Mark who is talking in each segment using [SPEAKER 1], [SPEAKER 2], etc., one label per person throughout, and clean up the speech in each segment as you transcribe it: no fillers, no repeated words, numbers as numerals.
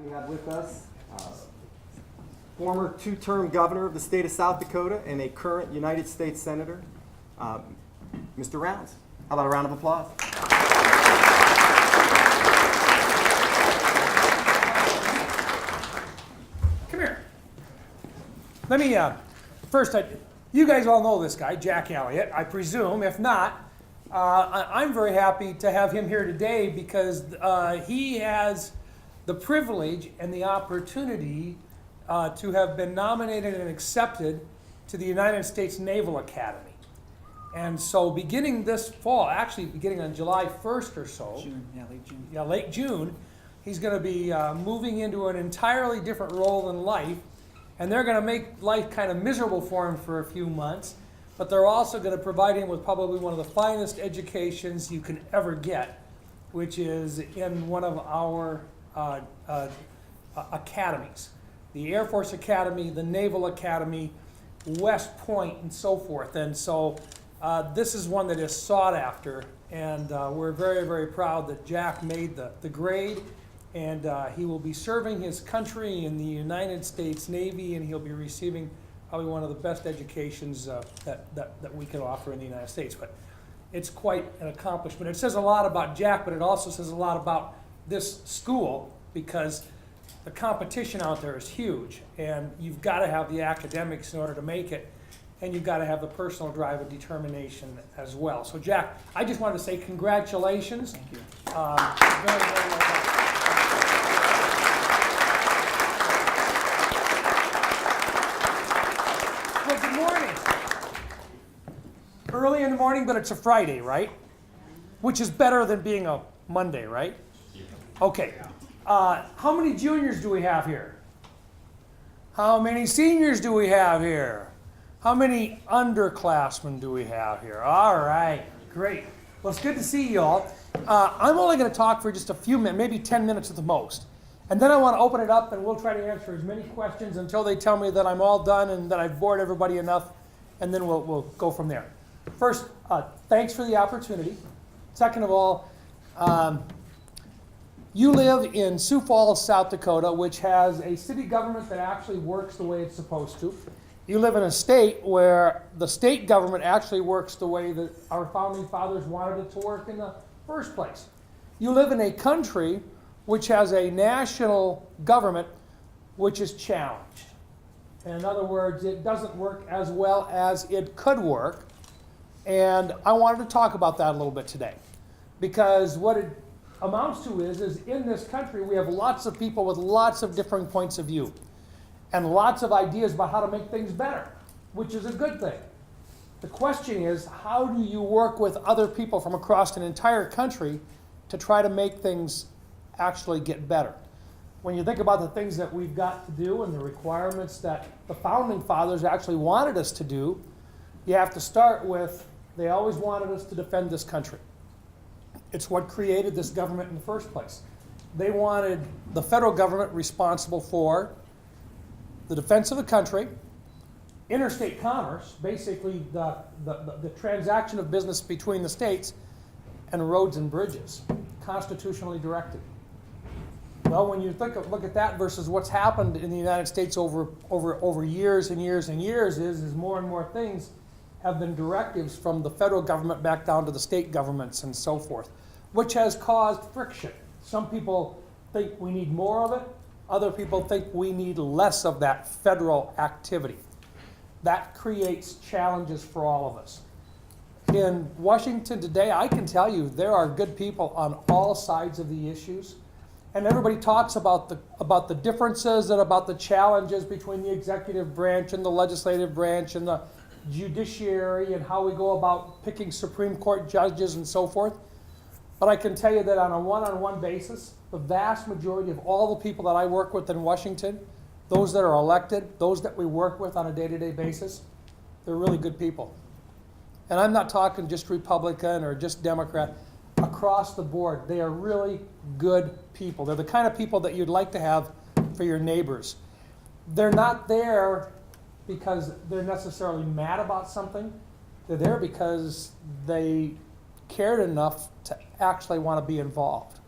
[SPEAKER 1] we have with us former two-term governor of the state of South Dakota and a current United States Senator, Mr. Rounds. How about a round of applause?
[SPEAKER 2] Come here. Let me, first, you guys all know this guy, Jack Elliott, I presume. If not, I'm very happy to have him here today because he has the privilege and the opportunity to have been nominated and accepted to the United States Naval Academy. And so beginning this fall, actually beginning on July 1st or so,
[SPEAKER 3] Late June.
[SPEAKER 2] Yeah, late June, he's going to be moving into an entirely different role in life. And they're going to make life kind of miserable for him for a few months, but they're also going to provide him with probably one of the finest educations you can ever get, which is in one of our academies. The Air Force Academy, the Naval Academy, West Point, and so forth. And so this is one that is sought after, and we're very, very proud that Jack made the grade, and he will be serving his country in the United States Navy, and he'll be receiving probably one of the best educations that we can offer in the United States. But it's quite an accomplishment. It says a lot about Jack, but it also says a lot about this school because the competition out there is huge, and you've got to have the academics in order to make it, and you've got to have the personal drive and determination as well. So Jack, I just wanted to say congratulations.
[SPEAKER 3] Thank you.
[SPEAKER 2] Very, very well done. Well, good morning. Early in the morning, but it's a Friday, right? Which is better than being a Monday, right? Okay. How many juniors do we have here? How many seniors do we have here? How many underclassmen do we have here? All right, great. Well, it's good to see you all. I'm only going to talk for just a few minutes, maybe 10 minutes at the most. And then I want to open it up and we'll try to answer as many questions until they tell me that I'm all done and that I've bored everybody enough, and then we'll go from there. First, thanks for the opportunity. Second of all, you live in Sioux Falls, South Dakota, which has a city government that actually works the way it's supposed to. You live in a state where the state government actually works the way that our founding fathers wanted it to work in the first place. You live in a country which has a national government which is challenged. In other words, it doesn't work as well as it could work. And I wanted to talk about that a little bit today. Because what it amounts to is in this country we have lots of people with lots of different points of view and lots of ideas about how to make things better, which is a good thing. The question is, how do you work with other people from across an entire country to try to make things actually get better? When you think about the things that we've got to do and the requirements that the founding fathers actually wanted us to do, you have to start with, they always wanted us to defend this country. It's what created this government in the first place. They wanted the federal government responsible for the defense of the country, interstate commerce, basically the transaction of business between the states, and roads and bridges, constitutionally directed. Well, when you look at that versus what's happened in the United States over years and years and years is more and more things have been directives from the federal government back down to the state governments and so forth, which has caused friction. Some people think we need more of it. Other people think we need less of that federal activity. That creates challenges for all of us. In Washington today, I can tell you there are good people on all sides of the issues. And everybody talks about the differences and about the challenges between the executive branch and the legislative branch and the judiciary and how we go about picking Supreme Court judges and so forth. But I can tell you that on a one-on-one basis, the vast majority of all the people that I work with in Washington, those that are elected, those that we work with on a day-to-day basis, they're really good people. And I'm not talking just Republican or just Democrat. Across the board, they are really good people. They're the kind of people that you'd like to have for your neighbors. They're not there because they're necessarily mad about something. They're there because they cared enough to actually want to be involved.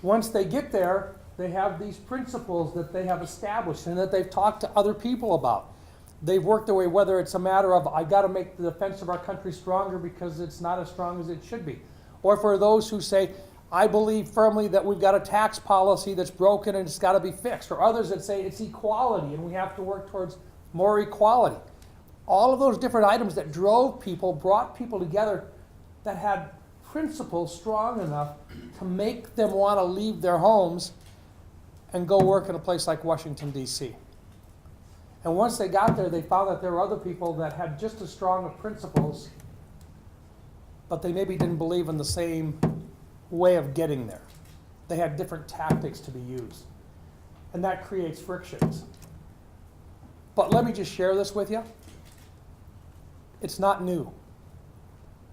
[SPEAKER 2] Once they get there, They have these principles that they have established and that they've talked to other people about. They've worked their way, whether it's a matter of, I got to make the defense of our country stronger because it's not as strong as it should be. Or for those who say, I believe firmly that we've got a tax policy that's broken and it's got to be fixed. Or others that say it's equality and we have to work towards more equality. All of those different items that drove people, brought people together that had principles strong enough to make them want to leave their homes and go work in a place like Washington, D.C. And once they got there, they found that there were other people that had just as strong of principles, but they maybe didn't believe in the same way of getting there. They had different tactics to be used. And that creates frictions. But let me just share this with you. It's not new.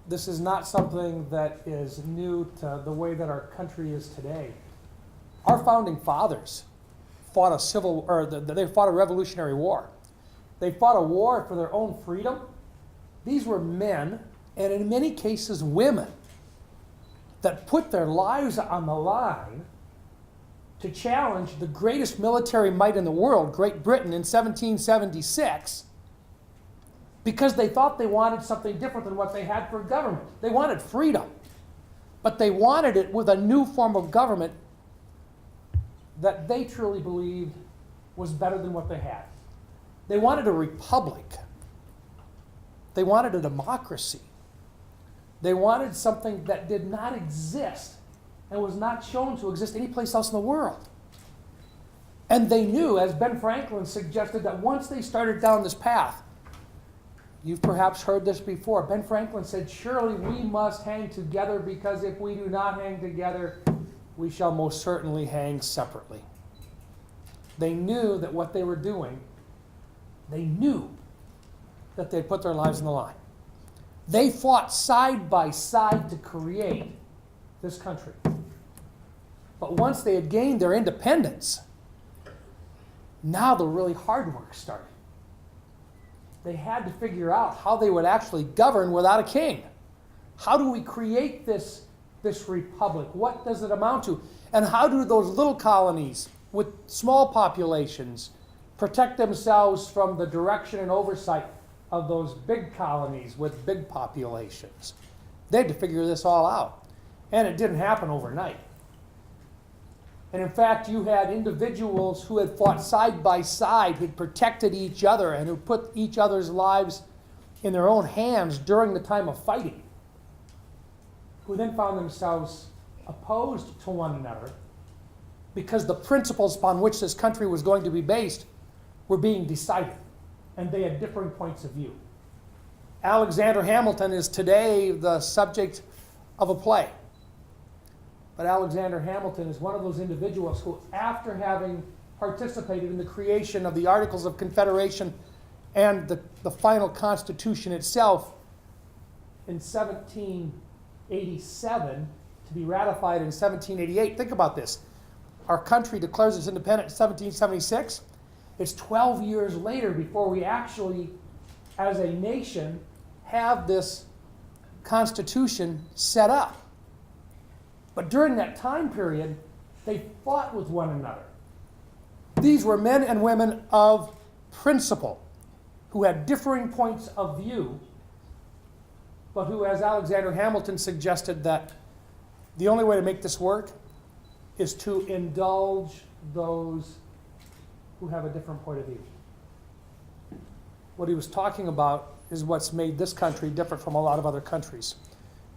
[SPEAKER 2] This is not something that is new to the way that our country is today. Our founding fathers fought they fought a revolutionary war. They fought a war for their own freedom. These were men, and in many cases women, that put their lives on the line to challenge the greatest military might in the world, Great Britain, in 1776, because they thought they wanted something different than what they had for government. They wanted freedom, but they wanted it with a new form of government that they truly believed was better than what they had. They wanted a republic. They wanted a democracy. They wanted something that did not exist and was not shown to exist anyplace else in the world. And they knew, as Ben Franklin suggested, that once they started down this path, you've perhaps heard this before, Ben Franklin said, surely we must hang together, because if we do not hang together, we shall most certainly hang separately. They knew that what they were doing, they knew that they'd put their lives on the line. They fought side by side to create this country. But once they had gained their independence, now the really hard work started. They had to figure out how they would actually govern without a king. How do we create this republic? What does it amount to? And how do those little colonies with small populations protect themselves from the direction and oversight of those big colonies with big populations? They had to figure this all out. And it didn't happen overnight. And in fact, you had individuals who had fought side by side, who had protected each other and who put each other's lives in their own hands during the time of fighting, who then found themselves opposed to one another because the principles upon which this country was going to be based were being decided, and they had differing points of view. Alexander Hamilton is today the subject of a play. But Alexander Hamilton is one of those individuals who, after having participated in the creation of the Articles of Confederation and the final Constitution itself in 1787, to be ratified in 1788. Think about this. Our country declares its independence in 1776. It's 12 years later before we actually, as a nation, have this Constitution set up. But during that time period, they fought with one another. These were men and women of principle who had differing points of view, but who, as Alexander Hamilton suggested, that the only way to make this work is to indulge those who have a different point of view. What he was talking about is what's made this country different from a lot of other countries.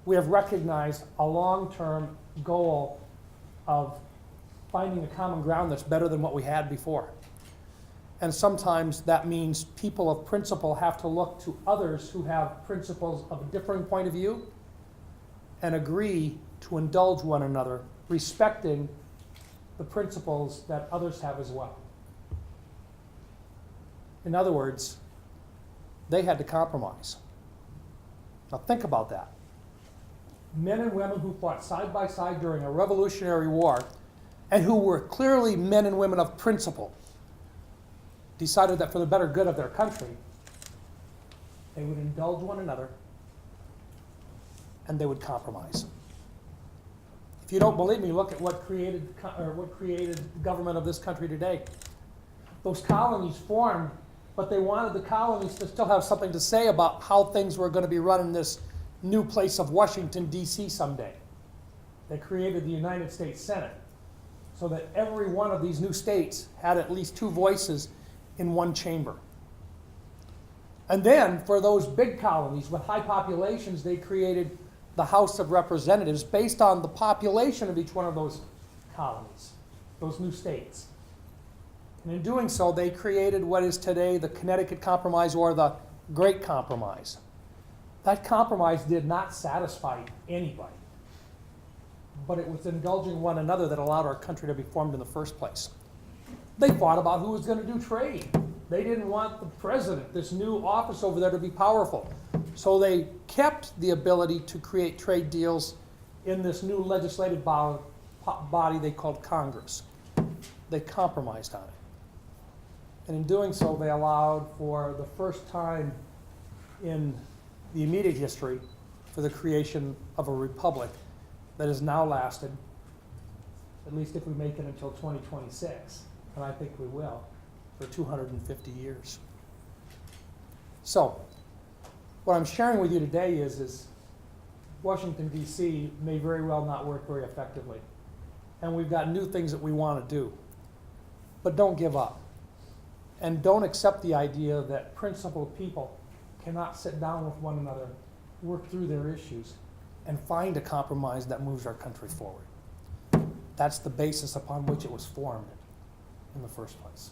[SPEAKER 2] We have recognized a long-term goal of finding a common ground that's better than what we had before. And sometimes that means people of principle have to look to others who have principles of a differing point of view and agree to indulge one another, respecting the principles that others have as well. In other words, they had to compromise. Now think about that. Men and women who fought side by side during a revolutionary war and who were clearly men and women of principle decided that for the better good of their country, they would indulge one another and they would compromise. If you don't believe me, look at what created the government of this country today. Those colonies formed, but they wanted the colonies to still have something to say about how things were going to be run in this new place of Washington, D.C. someday. They created the United States Senate so that every one of these new states had at least 2 voices in one chamber. And then, for those big colonies with high populations, they created the House of Representatives based on the population of each one of those colonies, those new states. And in doing so, they created what is today the Connecticut Compromise or the Great Compromise. That compromise did not satisfy anybody, but it was indulging one another that allowed our country to be formed in the first place. They fought about who was going to do trade. They didn't want the president, this new office over there, to be powerful. So they kept the ability to create trade deals in this new legislative body they called Congress. They compromised on it. And in doing so, they allowed for the first time in the immediate history for the creation of a republic that has now lasted, at least if we make it until 2026, and I think we will, for 250 years. So, what I'm sharing with you today is Washington, D.C. may very well not work very effectively. And we've got new things that we want to do. But don't give up. And don't accept the idea that principled people cannot sit down with one another, work through their issues, and find a compromise that moves our country forward. That's the basis upon which it was formed in the first place.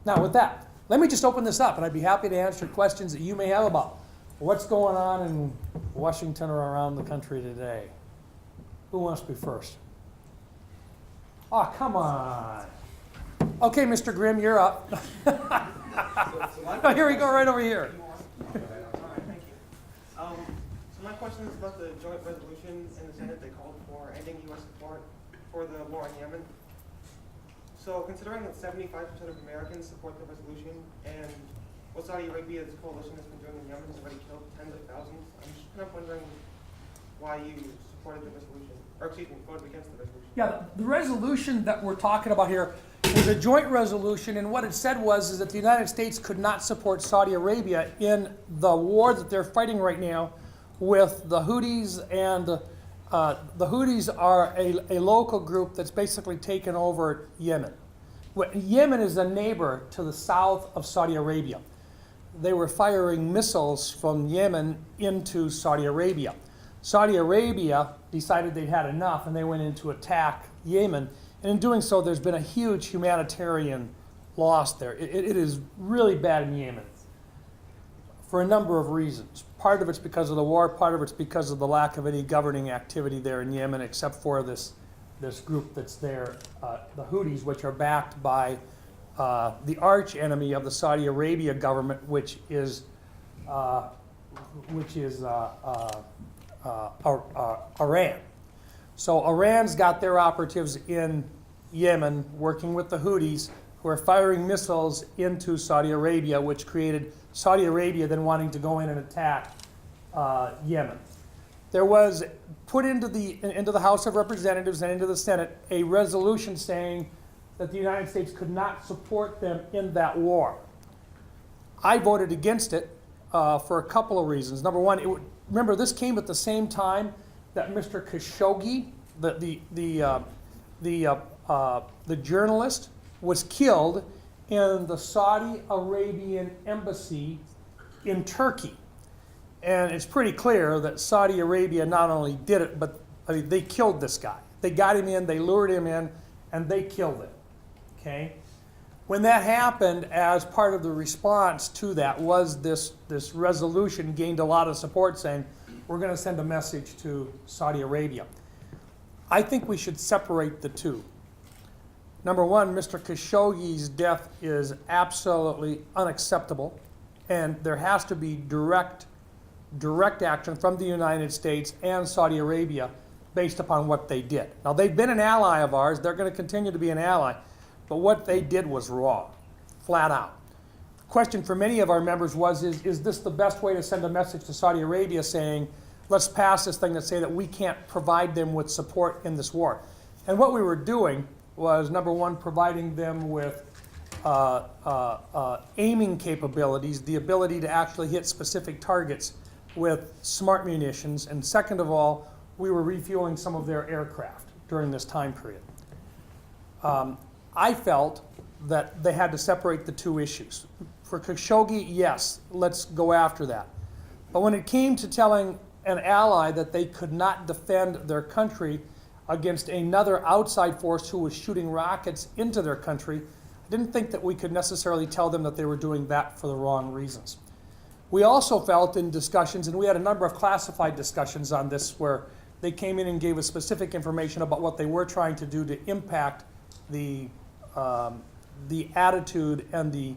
[SPEAKER 2] Now, with that, let me just open this up, and I'd be happy to answer questions that you may have about what's going on in Washington or around the country today. Who wants to be first? Oh, come on. Okay, Mr. Grimm, you're up. Oh, here we go, right over here.
[SPEAKER 3] All right, thank you. So my question is about the joint resolution in the Senate. They called for ending U.S. support for the war in Yemen. So considering that 75% of Americans support the resolution, and what Saudi Arabia's coalition has been doing in Yemen has already killed tens of thousands, I'm just kind of wondering why you supported the resolution, or excuse me, voted against the resolution.
[SPEAKER 2] Yeah, the resolution that we're talking about here was a joint resolution, and what it said was that the United States could not support Saudi Arabia in the war that they're fighting right now with the Houthis, and the Houthis are a local group that's basically taken over Yemen. Yemen is a neighbor to the south of Saudi Arabia. They were firing missiles from Yemen into Saudi Arabia. Saudi Arabia decided they'd had enough, and they went in to attack Yemen. And in doing so, there's been a huge humanitarian loss there. It is really bad in Yemen for a number of reasons. Part of it's because of the war, part of it's because of the lack of any governing activity there in Yemen, except for this group that's there, the Houthis, which are backed by the arch enemy of the Saudi Arabia government, which is Iran. So Iran's got their operatives in Yemen working with the Houthis, who are firing missiles into Saudi Arabia, which created Saudi Arabia then wanting to go in and attack Yemen. There was put into the House of Representatives and into the Senate a resolution saying that the United States could not support them in that war. I voted against it for a couple of reasons. Number one, remember this came at the same time that Mr. Khashoggi, the journalist, was killed in the Saudi Arabian embassy in Turkey. And it's pretty clear that Saudi Arabia not only did it, but they killed this guy. They got him in, they lured him in, and they killed him. Okay? When that happened, as part of the response to that was this resolution gained a lot of support saying, we're going to send a message to Saudi Arabia. I think we should separate the two. Number one, Mr. Khashoggi's death is absolutely unacceptable, and there has to be direct action from the United States and Saudi Arabia based upon what they did. Now, they've been an ally of ours. They're going to continue to be an ally, but what they did was wrong, flat out. The question for many of our members was, is this the best way to send a message to Saudi Arabia saying, let's pass this thing that say that we can't provide them with support in this war. And what we were doing was, number one, providing them with aiming capabilities, the ability to actually hit specific targets with smart munitions. And second of all, we were refueling some of their aircraft during this time period. I felt that they had to separate the two issues. For Khashoggi, yes, let's go after that. But when it came to telling an ally that they could not defend their country against another outside force who was shooting rockets into their country, I didn't think that we could necessarily tell them that they were doing that for the wrong reasons. We also felt in discussions, and we had a number of classified discussions on this, where they came in and gave us specific information about what they were trying to do to impact the attitude and the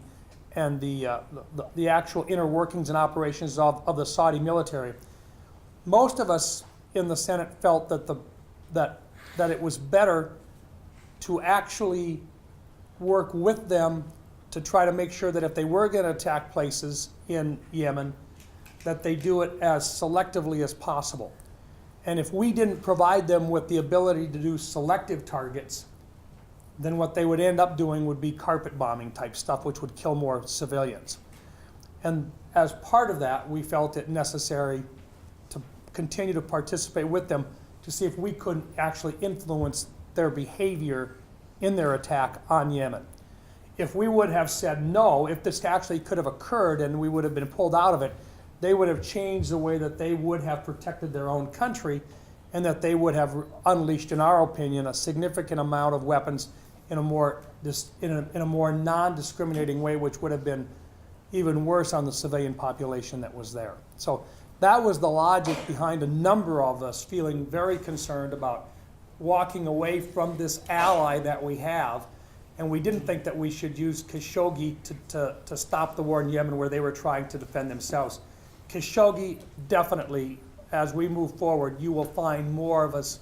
[SPEAKER 2] actual inner workings and operations of the Saudi military. Most of us in the Senate felt that it was better to actually work with them to try to make sure that if they were going to attack places in Yemen, that they do it as selectively as possible. And if we didn't provide them with the ability to do selective targets, then what they would end up doing would be carpet bombing type stuff, which would kill more civilians. And as part of that, we felt it necessary to continue to participate with them to see if we couldn't actually influence their behavior in their attack on Yemen. If we would have said no, if this actually could have occurred and we would have been pulled out of it, they would have changed the way that they would have protected their own country, and that they would have unleashed, in our opinion, a significant amount of weapons in a more non-discriminating way, which would have been even worse on the civilian population that was there. So that was the logic behind a number of us feeling very concerned about walking away from this ally that we have, and we didn't think that we should use Khashoggi to stop the war in Yemen where they were trying to defend themselves. Khashoggi, definitely, as we move forward, you will find more of us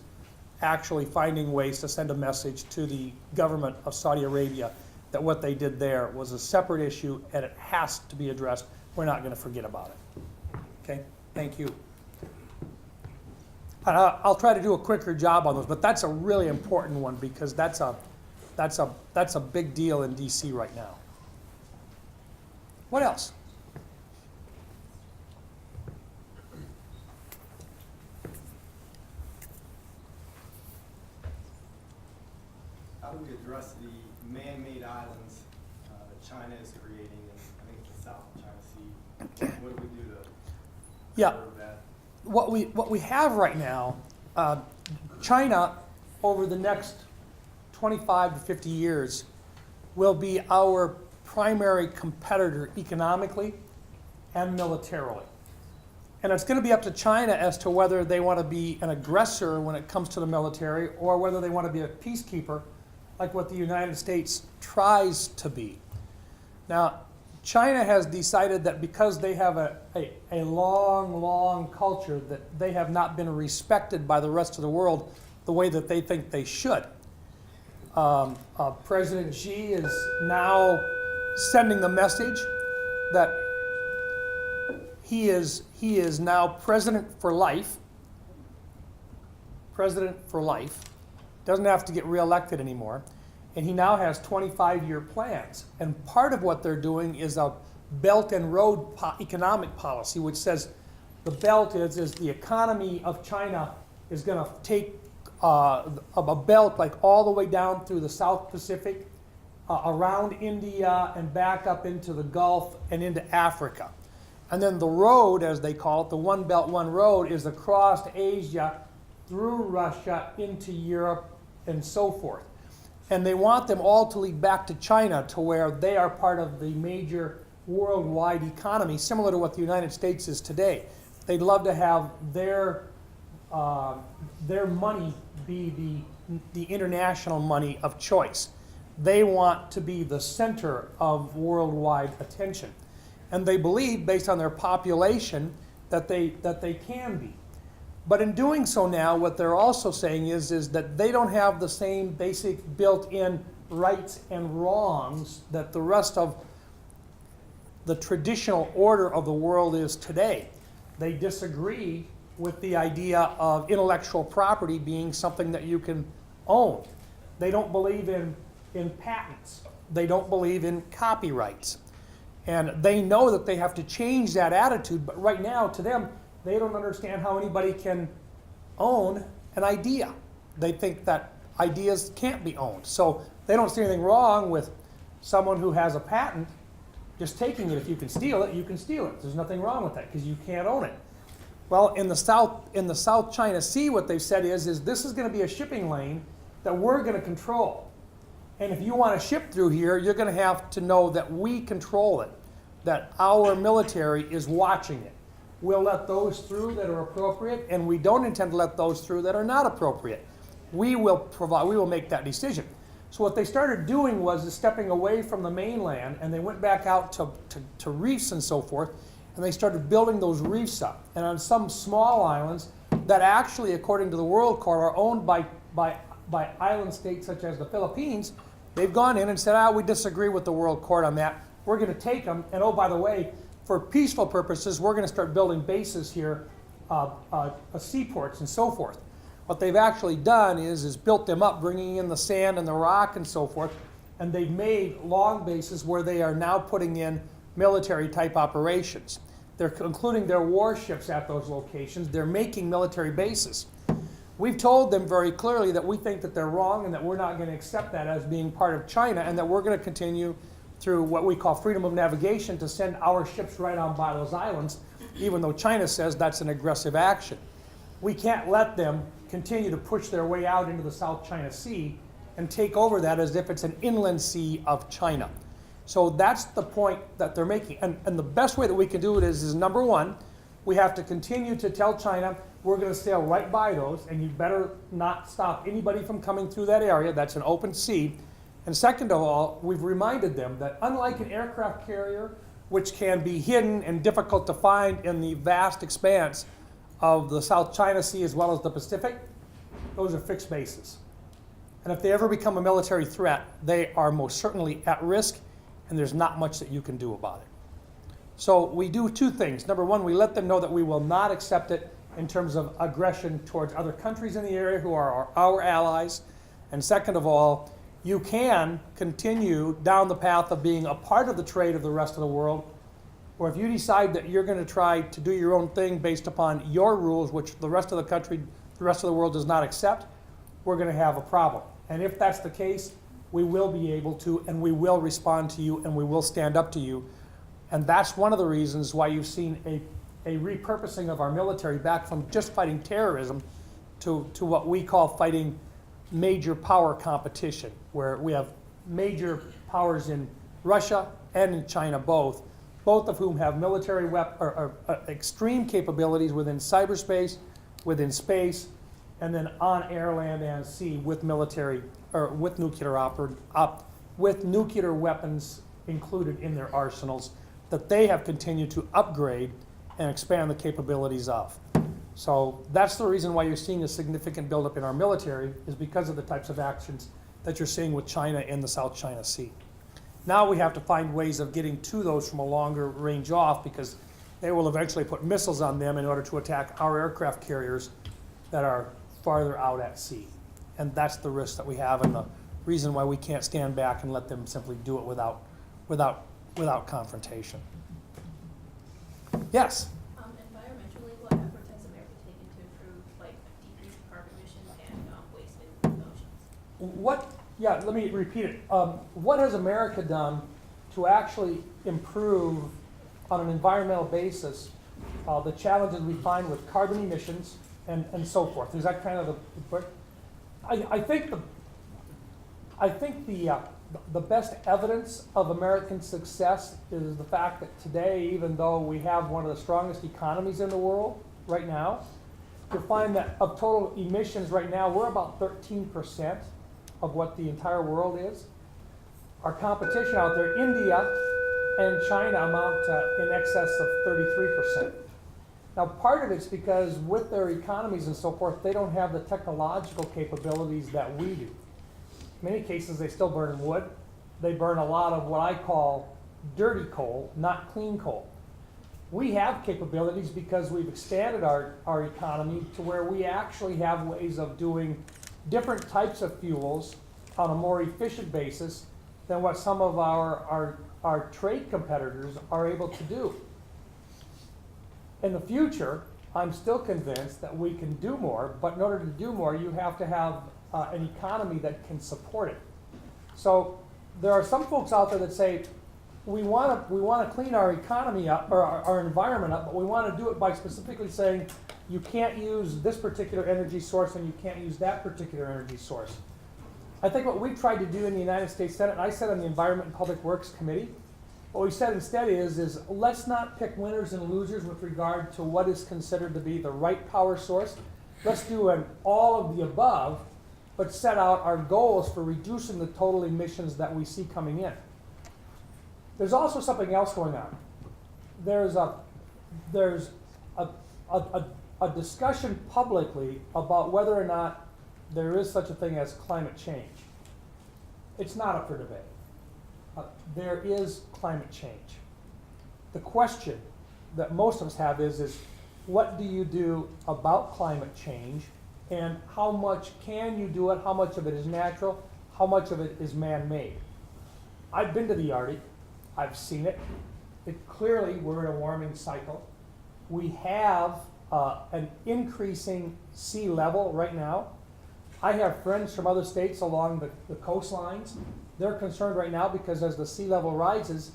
[SPEAKER 2] actually finding ways to send a message to the government of Saudi Arabia that what they did there was a separate issue and it has to be addressed. We're not going to forget about it. Okay, thank you. I'll try to do a quicker job on those, but that's a really important one because that's a big deal in DC right now. What else?
[SPEAKER 1] How do we address the man-made islands that China is creating in, I think it's the South China Sea? What do we do to curb that?
[SPEAKER 2] What we have right now, China, over the next 25 to 50 years, will be our primary competitor economically and militarily. And it's going to be up to China as to whether they want to be an aggressor when it comes to the military or whether they want to be a peacekeeper like what the United States tries to be. Now, China has decided that because they have a long culture that they have not been respected by the rest of the world the way that they think they should. President Xi is now sending the message that he is now president for life. President for life. Doesn't have to get reelected anymore. And he now has 25-year plans. And part of what they're doing is a Belt and Road economic policy, which says the belt is the economy of China is going to take a belt like all the way down through the South Pacific, around India and back up into the Gulf and into Africa. And then the road, as they call it, the One Belt, One Road, is across Asia, through Russia, into Europe, and so forth. And they want them all to lead back to China, to where they are part of the major worldwide economy, similar to what the United States is today. They'd love to have their money be the international money of choice. They want to be the center of worldwide attention. And they believe, based on their population, that they can be. But in doing so now, what they're also saying is that they don't have the same basic built-in rights and wrongs that the rest of the traditional order of the world is today. They disagree with the idea of intellectual property being something that you can own. They don't believe in patents. They don't believe in copyrights. And they know that they have to change that attitude, but right now, to them, they don't understand how anybody can own an idea. They think that ideas can't be owned. So they don't see anything wrong with someone who has a patent just taking it. If you can steal it, you can steal it. There's nothing wrong with that because you can't own it. Well, in the South China Sea, what they've said is this is going to be a shipping lane that we're going to control. And if you want to ship through here, you're going to have to know that we control it, that our military is watching it. We'll let those through that are appropriate, and we don't intend to let those through that are not appropriate. We will make that decision. So what they started doing was stepping away from the mainland, and they went back out to reefs and so forth, and they started building those reefs up. And on some small islands that actually, according to the World Court, are owned by island states such as the Philippines, they've gone in and said, we disagree with the World Court on that. We're going to take them, and oh, by the way, for peaceful purposes, we're going to start building bases here, seaports and so forth. What they've actually done is built them up, bringing in the sand and the rock and so forth, and they've made long bases where they are now putting in military-type operations. They're including their warships at those locations. They're making military bases. We've told them very clearly that we think that they're wrong and that we're not going to accept that as being part of China, and that we're going to continue through what we call freedom of navigation to send our ships right on by those islands, even though China says that's an aggressive action. We can't let them continue to push their way out into the South China Sea and take over that as if it's an inland sea of China. So that's the point that they're making. And the best way that we can do it is number one, we have to continue to tell China, we're going to sail right by those, and you better not stop anybody from coming through that area. That's an open sea. And second of all, we've reminded them that unlike an aircraft carrier, which can be hidden and difficult to find in the vast expanse of the South China Sea as well as the Pacific, those are fixed bases. And if they ever become a military threat, they are most certainly at risk, and there's not much that you can do about it. So we do two things. Number one, we let them know that we will not accept it in terms of aggression towards other countries in the area who are our allies. And second of all, you can continue down the path of being a part of the trade of the rest of the world, or if you decide that you're going to try to do your own thing based upon your rules, which the rest of the country, the rest of the world does not accept, we're going to have a problem. And if that's the case, we will be able to, and we will respond to you, and we will stand up to you. And that's one of the reasons why you've seen a repurposing of our military back from just fighting terrorism to what we call fighting major power competition, where we have major powers in Russia and in China both of whom have military extreme capabilities within cyberspace, within space, and then on air, land, and sea with military or with nuclear weapons included in their arsenals that they have continued to upgrade and expand the capabilities of. So that's the reason why you're seeing a significant buildup in our military, is because of the types of actions that you're seeing with China in the South China Sea. Now we have to find ways of getting to those from a longer range off, because they will eventually put missiles on them in order to attack our aircraft carriers that are farther out at sea. And that's the risk that we have, and the reason why we can't stand back and let them simply do it without confrontation. Yes?
[SPEAKER 4] Environmentally, what efforts has America taken to improve, like, decrease carbon emissions and waste in oceans?
[SPEAKER 2] Let me repeat it. What has America done to actually improve on an environmental basis the challenges we find with carbon emissions and so forth? Is that kind of the I think the best evidence of American success is the fact that today, even though we have one of the strongest economies in the world right now, you'll find that of total emissions right now, we're about 13% of what the entire world is. Our competition out there, India and China, amount to in excess of 33%. Now, part of it's because with their economies and so forth, they don't have the technological capabilities that we do. In many cases, they still burn wood. They burn a lot of what I call dirty coal, not clean coal. We have capabilities because we've expanded our economy to where we actually have ways of doing different types of fuels on a more efficient basis than what some of our trade competitors are able to do. In the future, I'm still convinced that we can do more, but in order to do more, you have to have an economy that can support it. So there are some folks out there that say, we want to clean our economy up, or our environment up, but we want to do it by specifically saying you can't use this particular energy source and you can't use that particular energy source. I think what we've tried to do in the United States Senate, and I said on the Environment and Public Works Committee, what we said instead is let's not pick winners and losers with regard to what is considered to be the right power source. Let's do an all of the above, but set out our goals for reducing the total emissions that we see coming in. There's also something else going on. There's a discussion publicly about whether or not there is such a thing as climate change. It's not up for debate. There is climate change. The question that most of us have is what do you do about climate change, and how much can you do it, how much of it is natural, how much of it is man-made? I've been to the Arctic. I've seen it. Clearly, we're in a warming cycle. We have an increasing sea level right now. I have friends from other states along the coastlines. They're concerned right now because as the sea level rises,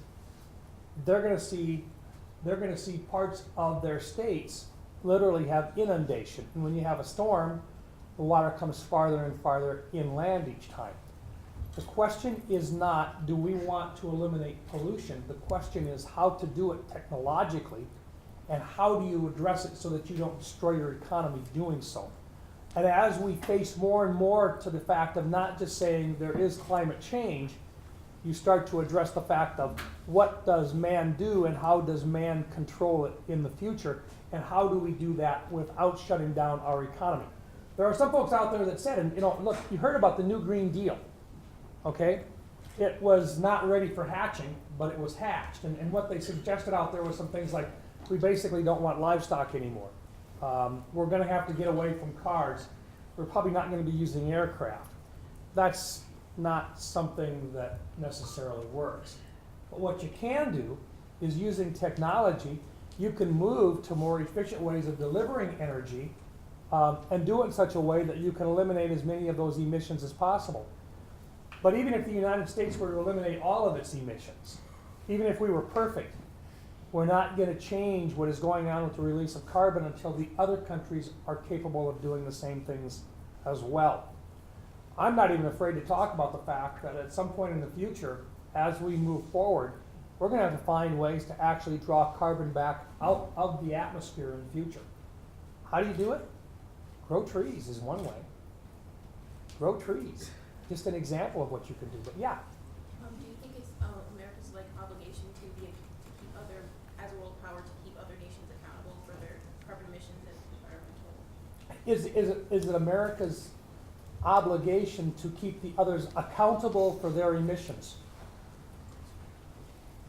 [SPEAKER 2] they're going to see parts of their states literally have inundation. And when you have a storm, the water comes farther and farther inland each time. The question is not, do we want to eliminate pollution? The question is how to do it technologically, and how do you address it so that you don't destroy your economy doing so. And as we face more and more to the fact of not just saying there is climate change, you start to address the fact of what does man do and how does man control it in the future, and how do we do that without shutting down our economy. There are some folks out there that said, and look, you heard about the new Green Deal, okay? It was not ready for hatching, but it was hatched. And what they suggested out there was some things like, we basically don't want livestock anymore. We're going to have to get away from cars. We're probably not going to be using aircraft. That's not something that necessarily works. But what you can do is using technology, you can move to more efficient ways of delivering energy and do it in such a way that you can eliminate as many of those emissions as possible. But even if the United States were to eliminate all of its emissions, even if we were perfect, we're not going to change what is going on with the release of carbon until the other countries are capable of doing the same things as well. I'm not even afraid to talk about the fact that at some point in the future, as we move forward, we're going to have to find ways to actually draw carbon back out of the atmosphere in the future. How do you do it? Grow trees is one way. Grow trees. Just an example of what you can do. But yeah.
[SPEAKER 4] Do you think it's America's obligation to keep other, as a world power, to keep other nations accountable for their carbon emissions and environmental?
[SPEAKER 2] Is it America's obligation to keep the others accountable for their emissions?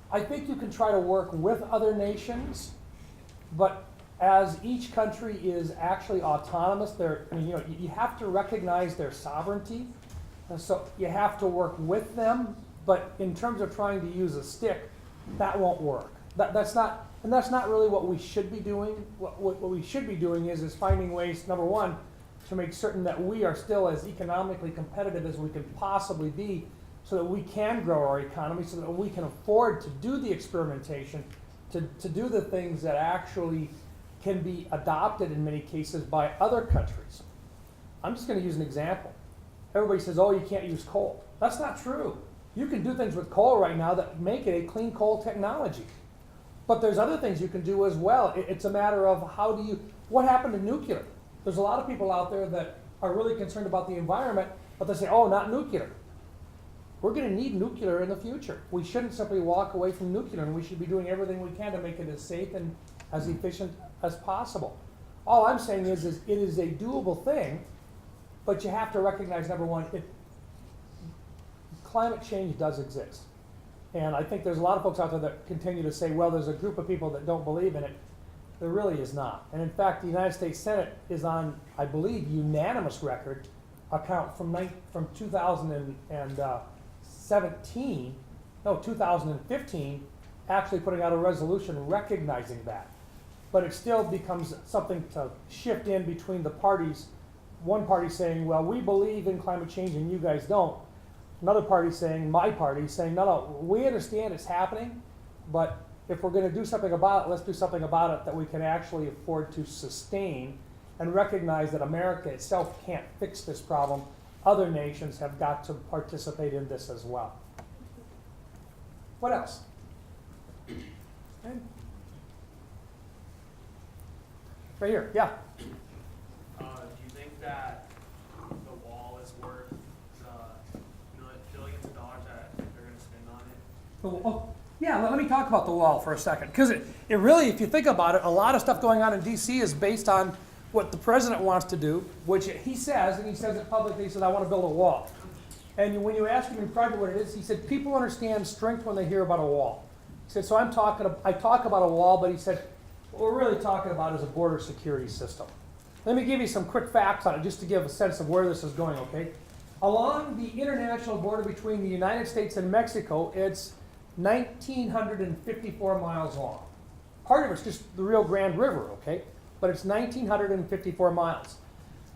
[SPEAKER 2] I think you can try to work with other nations, but as each country is actually autonomous, you have to recognize their sovereignty. And so you have to work with them, but in terms of trying to use a stick, that won't work. That's not really what we should be doing. What we should be doing is finding ways, number one, to make certain that we are still as economically competitive as we can possibly be, so that we can grow our economy, so that we can afford to do the experimentation, to do the things that actually can be adopted in many cases by other countries. I'm just going to use an example. Everybody says, oh, you can't use coal. That's not true. You can do things with coal right now that make it a clean coal technology. But there's other things you can do as well. It's a matter of what happened to nuclear? There's a lot of people out there that are really concerned about the environment, but they say, oh, not nuclear. We're going to need nuclear in the future. We shouldn't simply walk away from nuclear, and we should be doing everything we can to make it as safe and as efficient as possible. All I'm saying is it is a doable thing, but you have to recognize, number one, climate change does exist. And I think there's a lot of folks out there that continue to say, well, there's a group of people that don't believe in it. There really is not. And in fact, the United States Senate is on, I believe, unanimous record account from 2015, actually putting out a resolution recognizing that. But it still becomes something to shift in between the parties. One party saying, well, we believe in climate change and you guys don't. Another party saying, my party, saying, no, we understand it's happening, but if we're going to do something about it, let's do something about it that we can actually afford to sustain and recognize that America itself can't fix this problem. Other nations have got to participate in this as well. What else? Okay. Right here, yeah.
[SPEAKER 5] Do you think that the wall is worth the billions of dollars that they're going to spend on it?
[SPEAKER 2] Oh, yeah, let me talk about the wall for a second. Because it really, if you think about it, a lot of stuff going on in D.C. is based on what the president wants to do, which he says, and he says it publicly, he says, I want to build a wall. And when you ask him in private what it is, he said, people understand strength when they hear about a wall. He said, so I talk about a wall, but he said, what we're really talking about is a border security system. Let me give you some quick facts on it, just to give a sense of where this is going, okay? Along the international border between the United States and Mexico, it's 1,954 miles long. Part of it's just the Rio Grande River, okay? But it's 1,954 miles.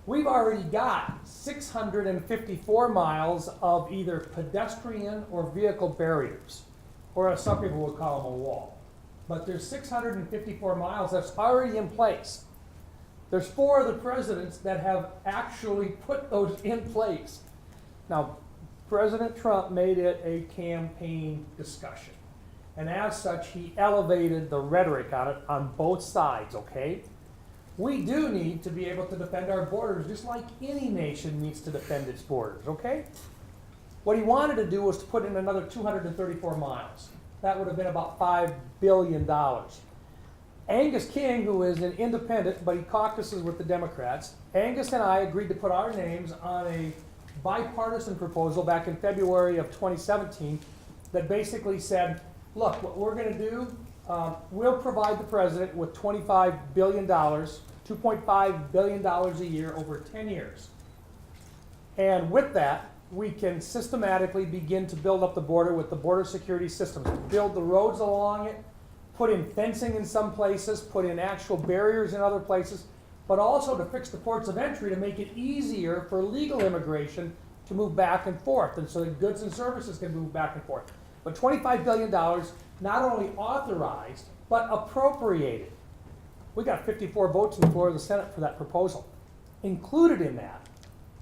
[SPEAKER 2] We've already got 654 miles of either pedestrian or vehicle barriers, or as some people would call them, a wall. But there's 654 miles that's already in place. There's 4 other presidents that have actually put those in place. Now, President Trump made it a campaign discussion. And as such, he elevated the rhetoric on it on both sides, okay? We do need to be able to defend our borders just like any nation needs to defend its borders, okay? What he wanted to do was to put in another 234 miles. That would have been about $5 billion. Angus King, who is an independent, but he caucuses with the Democrats, Angus and I agreed to put our names on a bipartisan proposal back in February of 2017 that basically said, look, what we're going to do, we'll provide the president with $25 billion, $2.5 billion a year over 10 years. And with that, we can systematically begin to build up the border with the border security systems, build the roads along it, put in fencing in some places, put in actual barriers in other places, but also to fix the ports of entry to make it easier for legal immigration to move back and forth, and so that goods and services can move back and forth. But $25 billion not only authorized, but appropriated. We got 54 votes in the floor of the Senate for that proposal. Included in that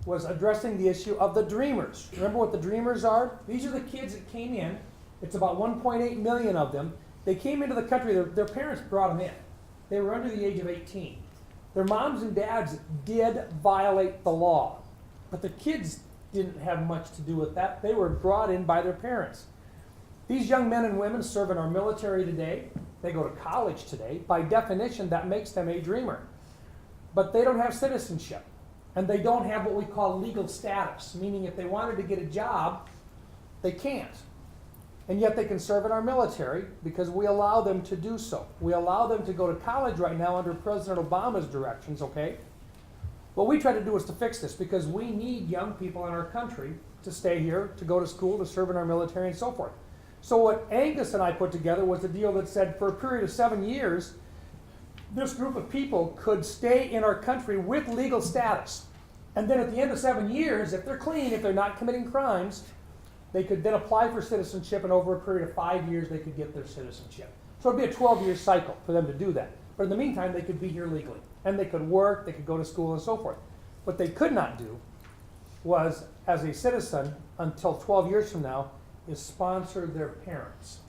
[SPEAKER 2] was addressing the issue of the Dreamers. Remember what the Dreamers are? These are the kids that came in. It's about 1.8 million of them. They came into the country, their parents brought them in. They were under the age of 18. Their moms and dads did violate the law, but the kids didn't have much to do with that. They were brought in by their parents. These young men and women serve in our military today. They go to college today. By definition, that makes them a dreamer. But they don't have citizenship. And they don't have what we call legal status, meaning if they wanted to get a job, they can't. And yet they can serve in our military because we allow them to do so. We allow them to go to college right now under President Obama's directions, okay? What we try to do is to fix this because we need young people in our country to stay here, to go to school, to serve in our military, and so forth. So what Angus and I put together was a deal that said for a period of 7 years, this group of people could stay in our country with legal status. And then at the end of 7 years, if they're clean, if they're not committing crimes, they could then apply for citizenship, and over a period of 5 years, they could get their citizenship. So it'd be a 12-year cycle for them to do that. But in the meantime, they could be here legally. And they could work, they could go to school, and so forth. What they could not do was, as a citizen, until 12 years from now, is sponsor their parents.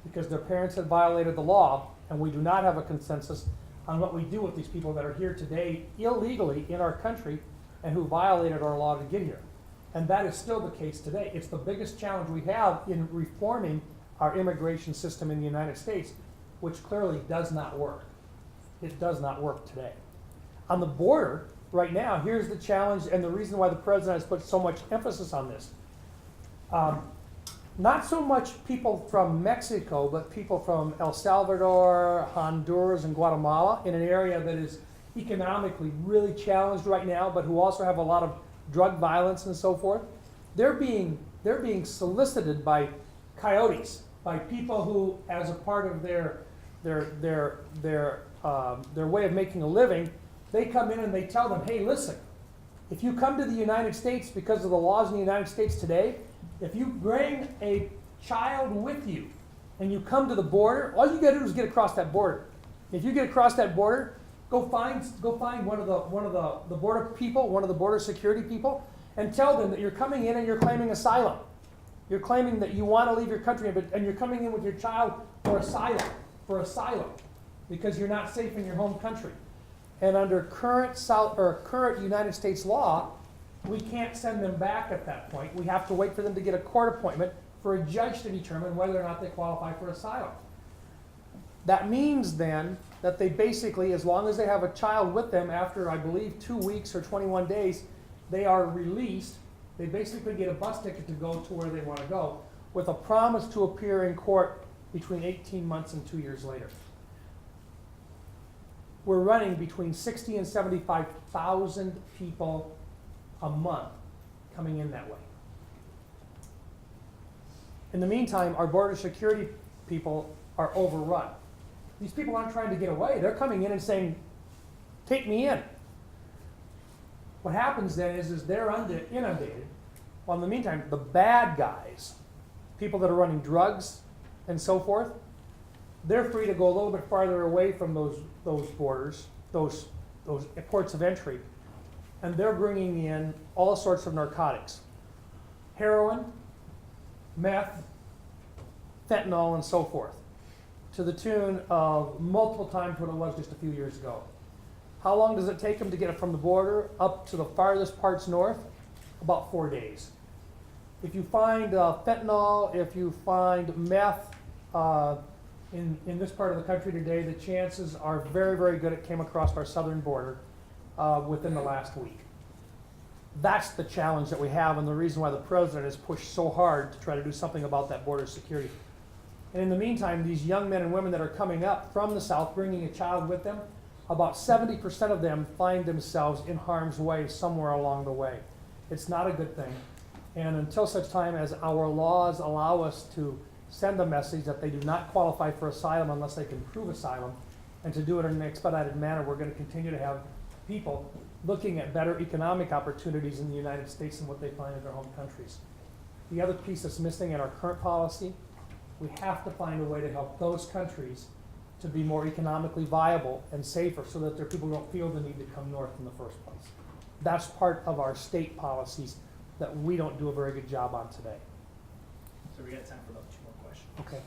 [SPEAKER 2] Because their parents had violated the law, and we do not have a consensus on what we do with these people that are here today illegally in our country and who violated our law to get here. And that is still the case today. It's the biggest challenge we have in reforming our immigration system in the United States, which clearly does not work. It does not work today. On the border, right now, here's the challenge and the reason why the president has put so much emphasis on this. Not so much people from Mexico, but people from El Salvador, Honduras, and Guatemala in an area that is economically really challenged right now, but who also have a lot of drug violence and so forth. They're being solicited by coyotes, by people who, as a part of their way of making a living, they come in and they tell them, hey, listen, if you come to the United States because of the laws in the United States today, if you bring a child with you and you come to the border, all you gotta do is get across that border. If you get across that border, go find one of the border people, one of the border security people, and tell them that you're coming in and you're claiming asylum. You're claiming that you want to leave your country, and you're coming in with your child for asylum, because you're not safe in your home country. And under current United States law, we can't send them back at that point. We have to wait for them to get a court appointment for a judge to determine whether or not they qualify for asylum. That means then that they basically, as long as they have a child with them after, I believe, 2 weeks or 21 days, they are released. They basically get a bus ticket to go to where they want to go, with a promise to appear in court between 18 months and 2 years later. We're running between 60 and 75,000 people a month coming in that way. In the meantime, our border security people are overrun. These people aren't trying to get away. They're coming in and saying, take me in. What happens then is they're inundated. Well, in the meantime, the bad guys, people that are running drugs and so forth, they're free to go a little bit farther away from those borders, those ports of entry, and they're bringing in all sorts of narcotics. Heroin, meth, fentanyl, and so forth, to the tune of multiple times what it was just a few years ago. How long does it take them to get it from the border up to the farthest parts north? About 4 days. If you find fentanyl, if you find meth in this part of the country today, the chances are very, very good it came across our southern border within the last week. That's the challenge that we have, and the reason why the president has pushed so hard to try to do something about that border security. And in the meantime, these young men and women that are coming up from the south, bringing a child with them, about 70% of them find themselves in harm's way somewhere along the way. It's not a good thing. And until such time as our laws allow us to send a message that they do not qualify for asylum unless they can prove asylum, and to do it in an expedited manner, we're going to continue to have people looking at better economic opportunities in the United States than what they find in their home countries. The other piece that's missing in our current policy, we have to find a way to help those countries to be more economically viable and safer so that their people don't feel the need to come north in the first place. That's part of our state policies that we don't do a very good job on today.
[SPEAKER 6] So we got time for about 2 more questions.
[SPEAKER 2] Okay.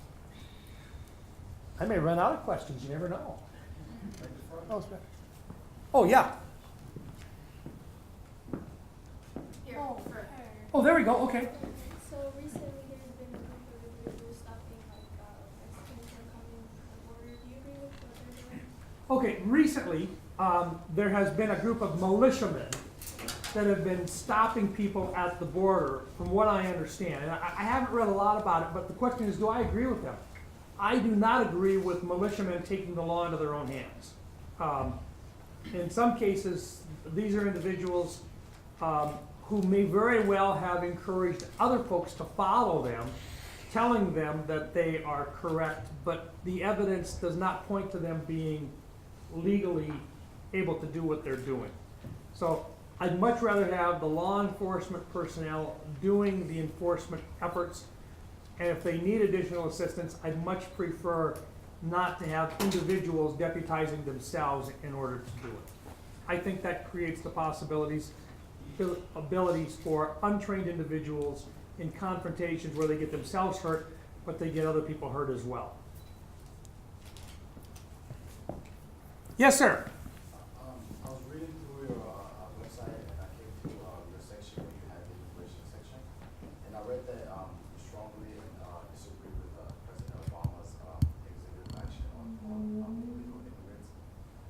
[SPEAKER 2] I may run out of questions, you never know. Oh, yeah.
[SPEAKER 4] Here, for
[SPEAKER 2] Oh, there we go, okay.
[SPEAKER 7] So recently there's been a group of individuals stopping Mexicans from coming to the border. Do you agree with what they're doing?
[SPEAKER 2] Okay, recently, there has been a group of militiamen that have been stopping people at the border, from what I understand. And I haven't read a lot about it, but the question is, do I agree with them? I do not agree with militiamen taking the law into their own hands. In some cases, these are individuals who may very well have encouraged other folks to follow them, telling them that they are correct, but the evidence does not point to them being legally able to do what they're doing. So I'd much rather have the law enforcement personnel doing the enforcement efforts, and if they need additional assistance, I'd much prefer not to have individuals deputizing themselves in order to do it. I think that creates the abilities for untrained individuals in confrontations where they get themselves hurt, but they get other people hurt as well. Yes, sir.
[SPEAKER 8] I was reading through your website, and I came to your section where you had the immigration section, and I read that you strongly disagree with President Obama's executive action on illegal immigrants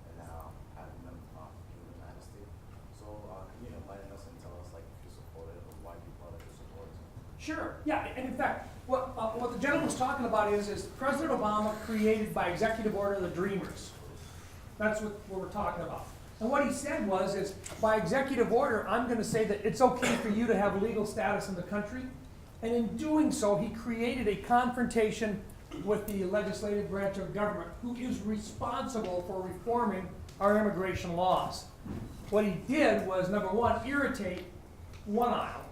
[SPEAKER 8] and having them in the amnesty. So can you enlighten us and tell us if you support it or why you thought that you support it?
[SPEAKER 2] Sure. Yeah, and in fact, about is President Obama created by executive order the Dreamers. That's what we're talking about. And what he said was, is by executive order, I'm going to say that it's okay for you to have legal status in the country. And in doing so, he created a confrontation with the legislative branch of government, who is responsible for reforming our immigration laws. What he did was, number one, irritate one aisle,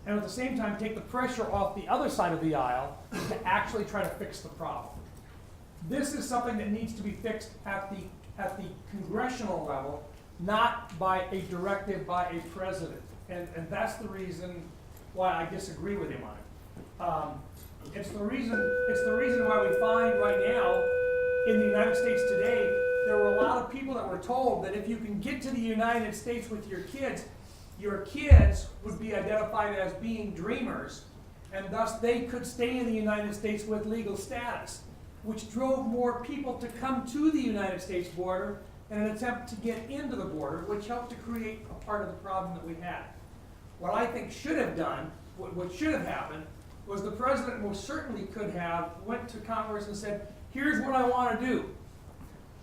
[SPEAKER 2] and at the same time take the pressure off the other side of the aisle to actually try to fix the problem. This is something that needs to be fixed at the congressional level, not by a directive by a president. And that's the reason why I disagree with him on it. It's the reason why we find right now in the United States today, there were a lot of people that were told that if you can get to the United States with your kids would be identified as being dreamers, and thus they could stay in the United States with legal status, which drove more people to come to the United States border in an attempt to get into the border, which helped to create a part of the problem that we had. What I think should have done, what should have happened, was the president most certainly could have went to Congress and said, here's what I want to do.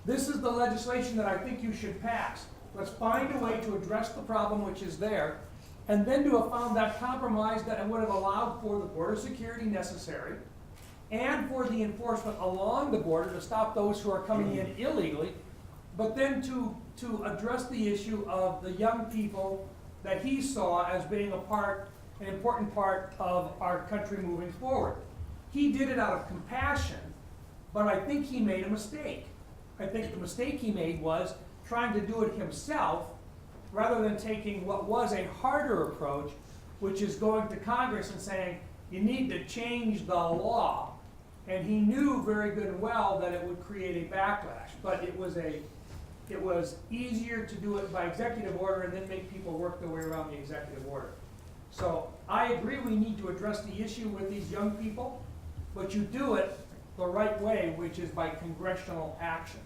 [SPEAKER 2] This is the legislation that I think you should pass. Let's find a way to address the problem which is there, and then to have found that compromise that would have allowed for the border security necessary and for the enforcement along the border to stop those who are coming in illegally, but then to address the issue of the young people that he saw as being an important part of our country moving forward. He did it out of compassion, but I think he made a mistake. I think the mistake he made was trying to do it himself rather than taking what was a harder approach, which is going to Congress and saying, you need to change the law. And he knew very good and well that it would create a backlash, but it was easier to do it by executive order and then make people work their way around the executive order. So I agree we need to address the issue with these young people, but you do it the right way, which is by congressional action.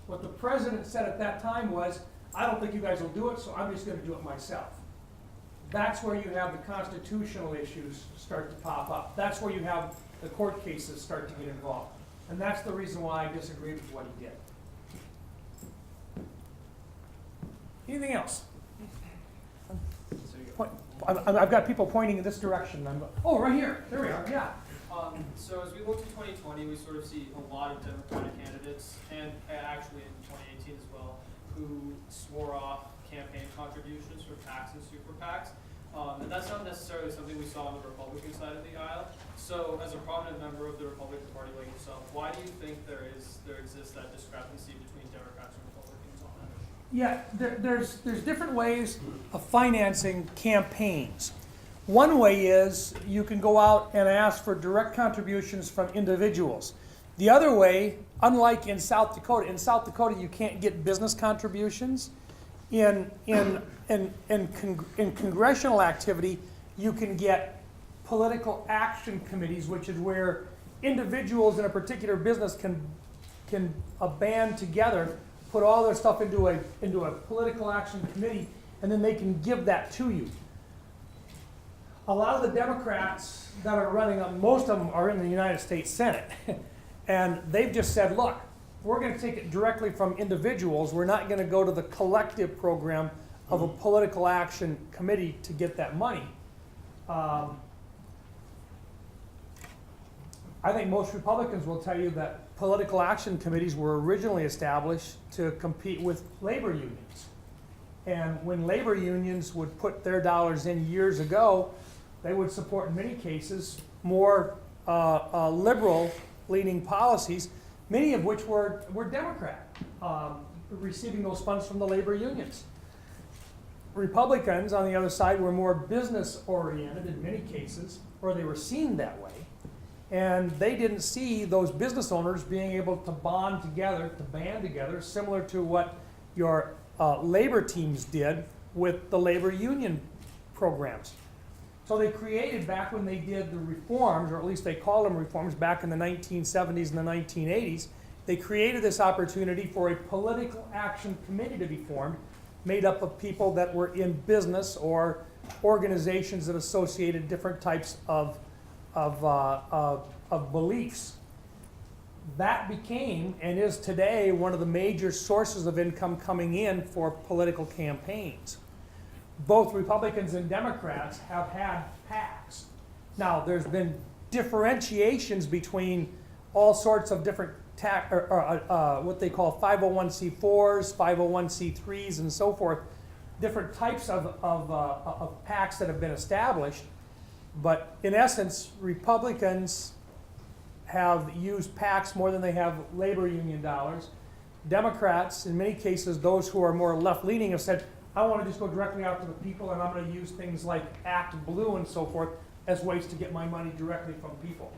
[SPEAKER 2] What the president said at that time was, I don't think you guys will do it, so I'm just going to do it myself. That's where you have the constitutional issues start to pop up. That's where you have the court cases start to get involved. And that's the reason why I disagree with what he did. Anything else? I've got people pointing in this direction. Oh, right here. There we are. Yeah.
[SPEAKER 5] So as we look to 2020, we sort of see a lot of Democratic candidates, and actually in 2018 as well, who swore off campaign contributions for PACs and super PACs. And that's not necessarily something we saw on the Republican side of the aisle. So as a prominent member of the Republican Party like yourself, why do you think there exists that discrepancy between Democrats and Republicans on that issue?
[SPEAKER 2] Yeah, there's different ways of financing campaigns. One way is you can go out and ask for direct contributions from individuals. The other way, unlike in South Dakota you can't get business contributions. In congressional activity, you can get political action committees, which is where individuals in a particular business can band together, put all their stuff into a political action committee, and then they can give that to you. A lot of the Democrats that are running, most of them are in the United States Senate, and they've just said, look, we're going to take it directly from individuals. We're not going to go to the collective program of a political action committee to get that money. I think most Republicans will tell you that political action committees were originally established to compete with labor unions. And when labor unions would put their dollars in years ago, they would support in many cases more liberal-leaning policies, many of which were Democrat, receiving those funds from the labor unions. Republicans, on the other side, were more business-oriented in many cases, or they were seen that way. And they didn't see those business owners being able to band together, similar to what your labor teams did with the labor union programs. So they created, back when they did the reforms, or at least they called them reforms back in the 1970s and the 1980s, they created this opportunity for a political action committee to be formed, made up of people that were in business or organizations that associated different types of beliefs. that became and is today one of the major sources of income coming in for political campaigns. Both Republicans and Democrats have had PACs. Now, there's been differentiations between all sorts of different what they call 501c4s, 501c3s, and so forth, different types of PACs that have been established. But in essence, Republicans have used PACs more than they have labor union dollars. Democrats, in many cases, those who are more left-leaning, have said, I want to just go directly out to the people, and I'm going to use things like Act Blue and so forth as ways to get my money directly from people.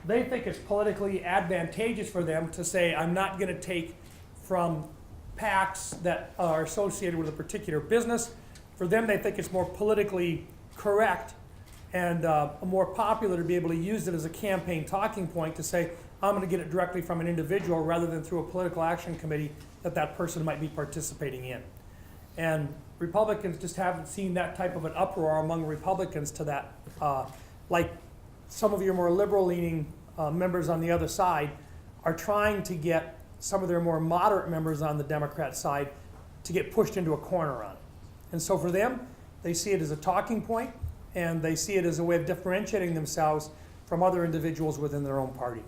[SPEAKER 2] They think it's politically advantageous for them to say, I'm not going to take from PACs that are associated with a particular business. For them, they think it's more politically correct and more popular to be able to use it as a campaign talking point to say, I'm going to get it directly from an individual rather than through a political action committee that that person might be participating in. And Republicans just haven't seen that type of an uproar among Republicans to that. Like some of your more liberal-leaning members on the other side are trying to get some of their more moderate members on the Democrat side to get pushed into a corner on it. And so for them, they see it as a talking point, and they see it as a way of differentiating themselves from other individuals within their own party.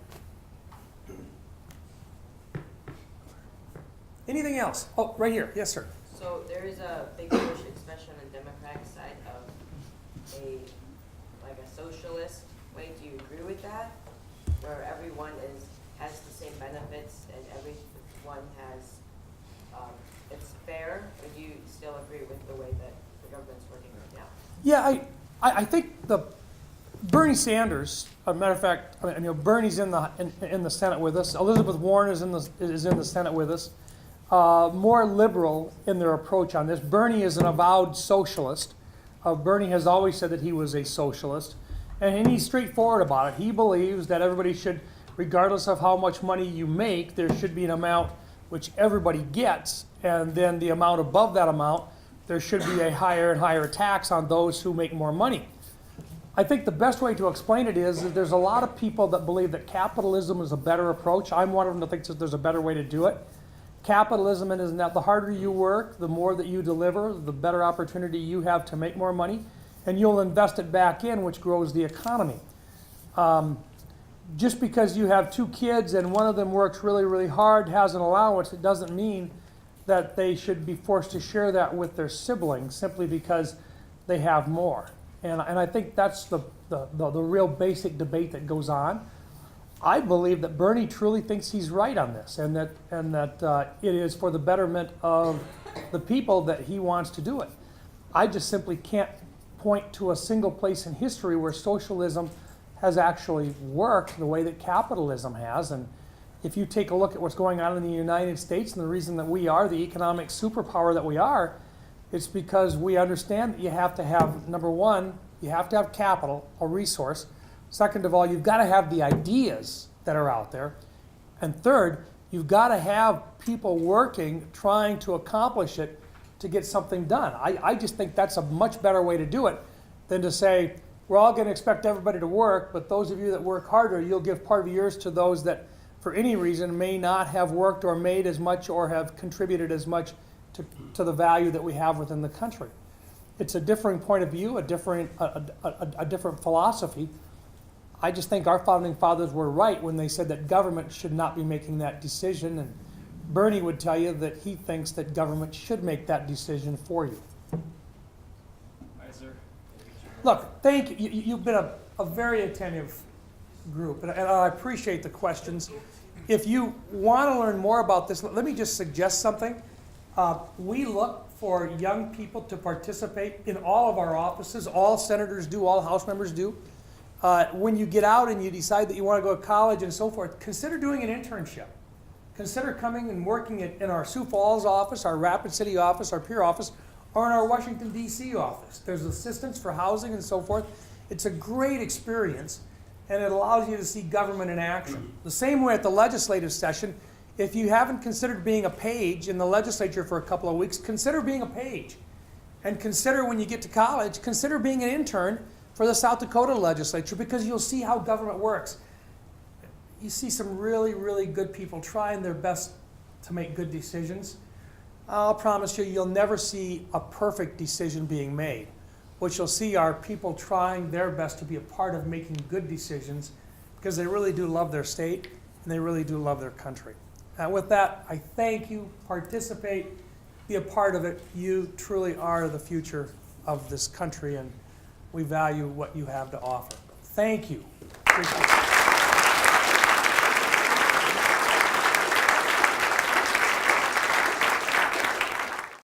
[SPEAKER 2] Anything else? Oh, right here. Yes, sir.
[SPEAKER 9] So there is a big push, especially on the Democratic side, of like a socialist way. Do you agree with that? Where everyone has the same benefits and everyone has, it's fair, or do you still agree with the way that the government's working right now?
[SPEAKER 2] Yeah, I think Bernie Sanders, as a matter of fact, Bernie's in the Senate with us. Elizabeth Warren is in the Senate with us. More liberal in their approach on this. Bernie is an avowed socialist. Bernie has always said that he was a socialist, and he's straightforward about it. He believes that everybody should, regardless of how much money you make, there should be an amount which everybody gets, and then the amount above that amount, there should be a higher and higher tax on those who make more money. I think the best way to explain it is that there's a lot of people that believe that capitalism is a better approach. I'm one of them that thinks that there's a better way to do it. Capitalism is that the harder you work, the more that you deliver, the better opportunity you have to make more money, and you'll invest it back in, which grows the economy. Just because you have two kids and one of them works really, really hard, has an allowance, it doesn't mean that they should be forced to share that with their siblings simply because they have more. And I think that's the real basic debate that goes on. I believe that Bernie truly thinks he's right on this, and that it is for the betterment of the people that he wants to do it. I just simply can't point to a single place in history where socialism has actually worked the way that capitalism has. And if you take a look at what's going on in the United States and the reason that we are the economic superpower that we are, it's because we understand that you have to have, number one, you have to have capital, a resource. Second of all, you've got to have the ideas that are out there. And third, you've got to have people working, trying to accomplish it to get something done. I just think that's a much better way to do it than to say, we're all going to expect everybody to work, but those of you that work harder, you'll give part of yours to those that, for any reason, may not have worked or made as much or have contributed as much to the value that we have within the country. It's a different point of view, a different philosophy. I just think our founding fathers were right when they said that government should not be making that decision, and Bernie would tell you that he thinks that government should make that decision for you. Look, thank you. You've been a very attentive group, and I appreciate the questions. If you want to learn more about this, let me just suggest something. We look for young people to participate in all of our offices. All senators do, all House members do. When you get out and you decide that you want to go to college and so forth, consider doing an internship. Consider coming and working in our Sioux Falls office, our Rapid City office, our Pierre office, or in our Washington, D.C. office. There's assistance for housing and so forth. It's a great experience, and it allows you to see government in action. The same way at the legislative session, if you haven't considered being a page in the legislature for a couple of weeks, consider being a page. And consider when you get to college, consider being an intern for the South Dakota legislature, because you'll see how government works. you see some really, really good people trying their best to make good decisions. I'll promise you, you'll never see a perfect decision being made. What you'll see are people trying their best to be a part of making good decisions because they really do love their state and they really do love their country. And with that, I thank you, participate, be a part of it. You truly are the future of this country, and we value what you have to offer. Thank you. Appreciate it.